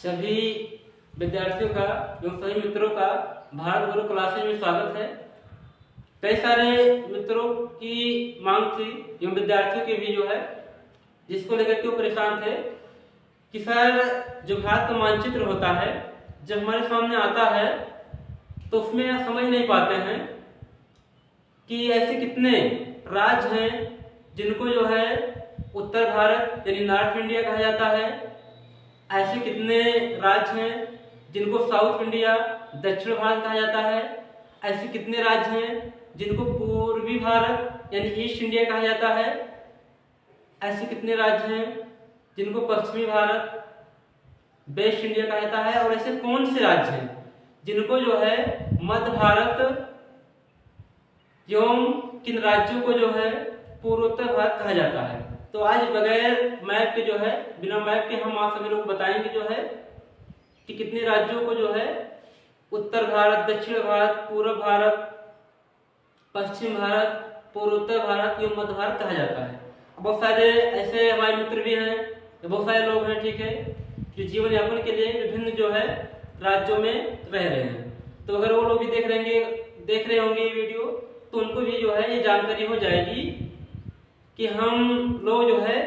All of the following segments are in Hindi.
सभी विद्यार्थियों का एवं सभी मित्रों का भारत गुरु क्लासेज में स्वागत है। कई सारे मित्रों की मांग थी एवं विद्यार्थियों की भी जो है, जिसको लेकर के वो परेशान थे कि सर जो भारत का मानचित्र होता है जब हमारे सामने आता है तो उसमें समझ नहीं पाते हैं कि ऐसे कितने राज्य हैं जिनको जो है उत्तर भारत यानी नॉर्थ इंडिया कहा जाता है, ऐसे कितने राज्य हैं जिनको साउथ इंडिया दक्षिण भारत कहा जाता है, ऐसे कितने राज्य हैं जिनको पूर्वी भारत यानी ईस्ट इंडिया कहा जाता है, ऐसे कितने राज्य हैं जिनको पश्चिमी भारत वेस्ट इंडिया कहा जाता है, और ऐसे कौन से राज्य हैं जिनको जो है मध्य भारत एवं किन राज्यों को जो है पूर्वोत्तर भारत कहा जाता है। तो आज बगैर मैप के जो है, बिना मैप के हम आप सभी लोग बताएंगे जो है कि कितने राज्यों को जो है उत्तर भारत, दक्षिण भारत, पूर्व भारत, पश्चिम भारत, पूर्वोत्तर भारत एवं मध्य भारत कहा जाता है। बहुत सारे ऐसे हमारे मित्र भी हैं, बहुत सारे लोग हैं, ठीक है, जो जीवन यापन के लिए विभिन्न जो है राज्यों में रह रहे हैं। तो अगर वो लोग भी देख रहे होंगे ये वीडियो, तो उनको भी जो है ये जानकारी हो जाएगी कि हम लोग जो है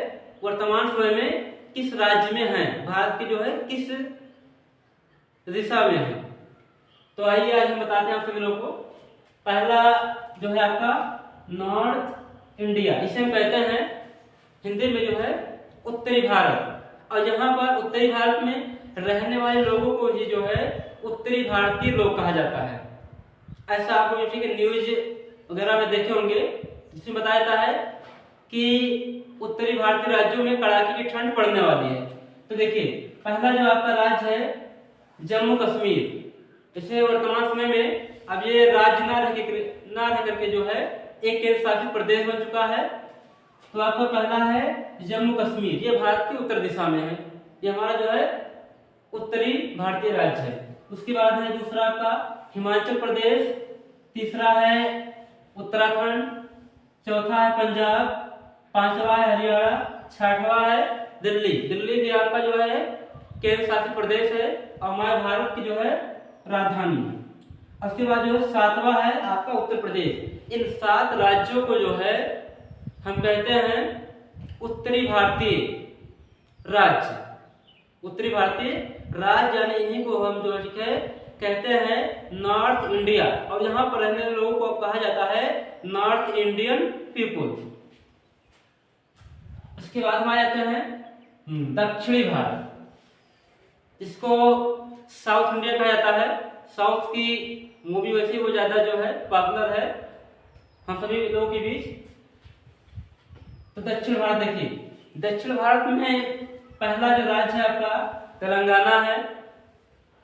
वर्तमान समय में किस राज्य में हैं, भारत के जो है किस दिशा में है। तो आइए आज हम बताते हैं आप सभी लोगों को। पहला जो है आपका नॉर्थ इंडिया, इसे हम कहते हैं हिंदी में जो है उत्तरी भारत, और यहाँ पर उत्तरी भारत में रहने वाले लोगों को ही जो है उत्तरी भारतीय लोग कहा जाता है। ऐसा आप लोग ठीक है न्यूज वगैरह में देखे होंगे, जिसमें बताया जाता है कि उत्तरी भारतीय राज्यों में कड़ाके की ठंड पड़ने वाली है। तो देखिए पहला जो आपका राज्य है जम्मू कश्मीर, इसे वर्तमान समय में अब ये राज्य ना रह करके जो है एक केंद्र शासित प्रदेश बन चुका है। तो आपका पहला है जम्मू कश्मीर, ये भारत की उत्तर दिशा में है, ये हमारा जो है उत्तरी भारतीय राज्य है। उसके बाद है दूसरा आपका हिमाचल प्रदेश, तीसरा है उत्तराखंड, चौथा है पंजाब, पांचवा है हरियाणा, छठवा है दिल्ली। दिल्ली भी आपका जो है केंद्र शासित प्रदेश है और हमारे भारत की जो है राजधानी है। उसके बाद जो सातवां है आपका उत्तर प्रदेश। इन 7 राज्यों को जो है हम कहते हैं उत्तरी भारतीय राज्य। उत्तरी भारतीय राज्य यानी इन्हीं को हम जो है कहते हैं नॉर्थ इंडिया, और यहाँ पर रहने वाले लोगों को कहा जाता है नॉर्थ इंडियन पीपुल। उसके बाद हम आ जाते हैं दक्षिणी भारत, जिसको साउथ इंडिया कहा जाता है। साउथ की मूवी वैसे वो ज्यादा जो है पॉपुलर है हम सभी लोगों के बीच। तो दक्षिण भारत देखिए, दक्षिण भारत में पहला जो राज्य है आपका तेलंगाना है।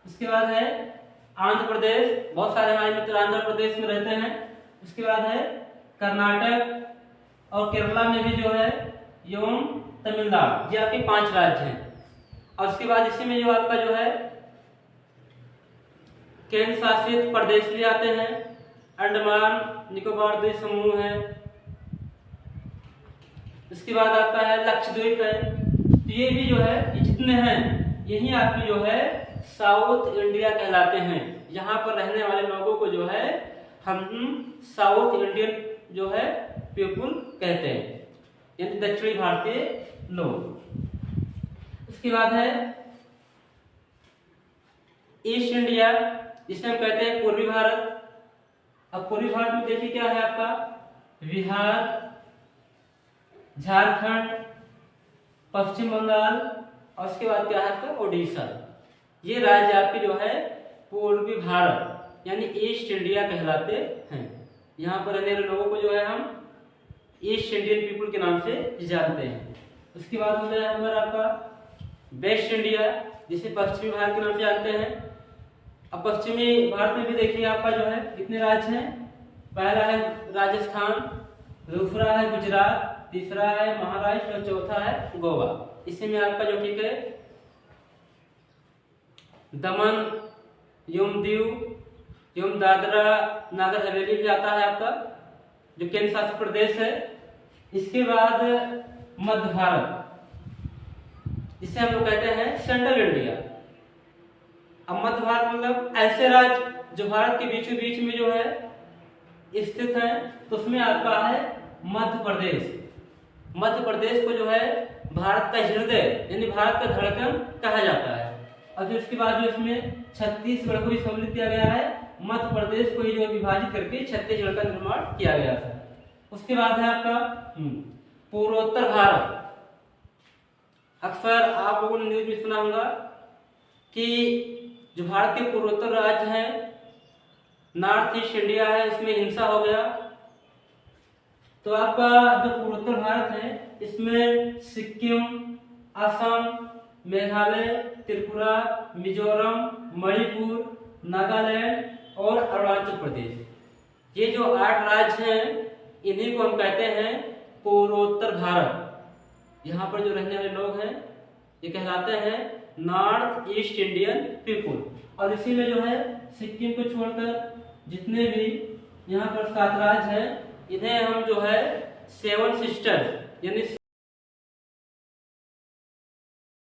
उसके बाद है आंध्र प्रदेश, बहुत सारे हमारे मित्र आंध्र प्रदेश में रहते हैं। उसके बाद है कर्नाटक और केरला में भी जो है एवं तमिलनाडु, ये आपके 5 राज्य हैं। और उसके बाद इसी में जो आपका जो है केंद्र शासित प्रदेश भी आते हैं, अंडमान निकोबार द्वीप समूह है। उसके बाद आपका है लक्षद्वीप है। तो ये भी जो है ये जितने हैं यही आपकी जो है साउथ इंडिया कहलाते हैं। यहाँ पर रहने वाले लोगों को जो है हम साउथ इंडियन जो है पीपुल कहते हैं, यानी दक्षिणी भारतीय लोग। उसके बाद है ईस्ट इंडिया, जिसे हम कहते हैं पूर्वी भारत। अब पूर्वी भारत में देखिए क्या है आपका बिहार, झारखंड, पश्चिम बंगाल, और उसके बाद क्या है आपका उड़ीसा। ये राज्य आपके जो है पूर्वी भारत यानी ईस्ट इंडिया कहलाते हैं। यहाँ पर रहने वाले लोगों को जो है हम ईस्ट इंडियन पीपुल के नाम से जानते हैं। उसके बाद हो गया हमारा आपका वेस्ट इंडिया, जिसे पश्चिमी भारत के नाम से जानते हैं। अब पश्चिमी भारत में भी देखिए आपका जो है कितने राज्य हैं। पहला है राजस्थान, दूसरा है गुजरात, तीसरा है महाराष्ट्र और चौथा है गोवा। इसी में आपका जो ठीक है दमन एवं दीव एवं दादरा नागर हवेली भी आता है आपका, जो केंद्र शासित प्रदेश है। इसके बाद मध्य भारत, जिसे हम लोग कहते हैं सेंट्रल इंडिया, अब मध्य भारत मतलब ऐसे राज्य जो भारत के बीचों बीच में जो है स्थित है, तो उसमें आपका है मध्य प्रदेश। मध्य प्रदेश को जो है भारत का हृदय यानी भारत का धड़कन कहा जाता है। और फिर उसके बाद जो इसमें छत्तीसगढ़ को भी सम्मिलित किया गया है, मध्य प्रदेश को ही जो विभाजित करके छत्तीसगढ़ का निर्माण किया गया था। उसके बाद है आपका पूर्वोत्तर भारत। अक्सर आप लोगों ने न्यूज में सुना होगा कि जो भारत के पूर्वोत्तर राज्य हैं, नॉर्थ ईस्ट इंडिया है, इसमें हिंसा हो गया। तो आपका जो पूर्वोत्तर भारत है इसमें सिक्किम, असम, मेघालय, त्रिपुरा, मिजोरम, मणिपुर, नागालैंड और अरुणाचल प्रदेश, ये जो 8 राज्य हैं इन्हीं को हम कहते हैं पूर्वोत्तर भारत। यहाँ पर जो रहने वाले लोग हैं ये कहलाते हैं नॉर्थ ईस्ट इंडियन पीपुल। और इसी में जो है सिक्किम को छोड़कर जितने भी यहाँ पर 7 राज्य हैं इन्हें हम जो है 7 सिस्टर्स यानी